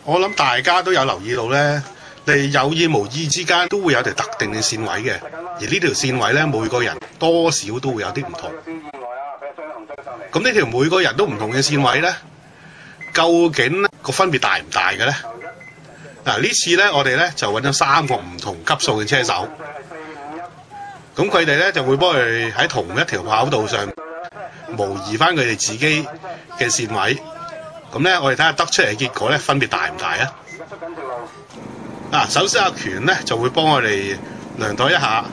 我諗大家都有留意到咧，你有意無意之間都會有條特定嘅線位嘅，而呢條線位咧，每個人多少都會有啲唔同。咁呢條每個人都唔同嘅線位咧，究竟個分別大唔大嘅咧？嗱，呢次咧，我哋咧就揾咗3個唔同級數嘅車手，咁佢哋咧就會幫佢哋喺同一條跑道上模擬翻佢哋自己嘅線位。咁咧，我哋睇下得出嚟嘅結果咧，分別大唔大啊？嗱，首先阿權咧就會幫我哋量度一下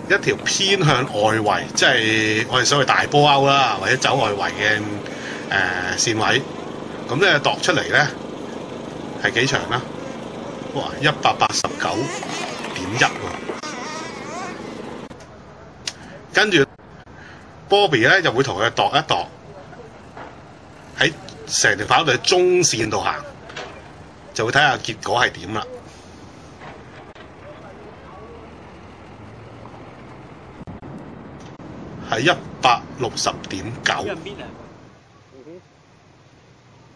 一條偏向外圍，即係我哋所謂大波勾啦，或者走外圍嘅線位。咁咧度出嚟咧係幾長啦？哇，189.1喎！跟住 Bobby 咧就會同佢度一度喺成條跑道嘅中線度行，就會睇下結果係點啦。係160.9。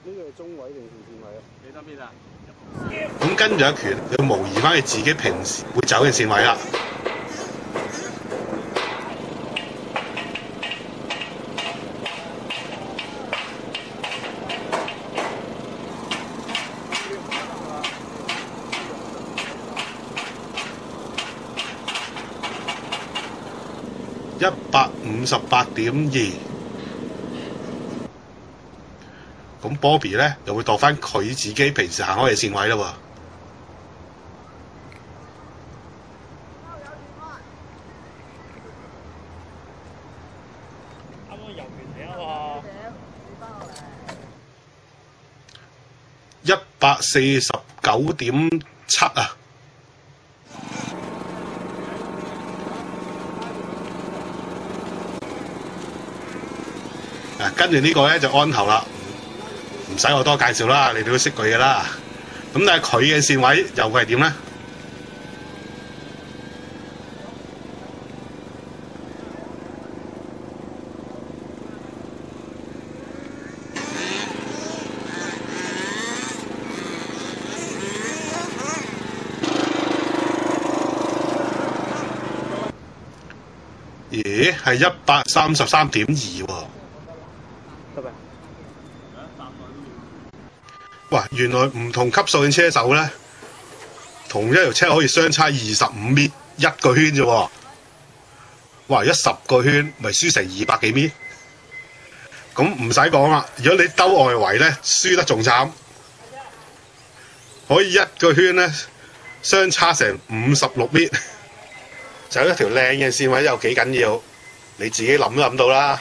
呢個係中位定是線位啊？你得邊啊？咁跟住阿權要模擬翻佢自己平時會走嘅線位啦。158.2。咁 Bobby 咧又會度翻佢自己平時行開嘅線位啦喎。啱啱遊完嚟啊嘛149.7啊！跟住呢個咧就安頭啦。唔使我多介紹啦，你哋都識佢嘅啦。咁但係佢嘅線位又會係點咧？咦，係133.2喎。哇！原來唔同級數嘅車手咧，同一條車可以相差25米一個圈啫喎。哇！一10個圈，咪輸成200幾米。咁唔使講啦，如果你兜外圍咧，輸得仲慘。可以一個圈咧，相差成56米。就一條靚嘅線位有幾緊要，你自己諗都諗到啦。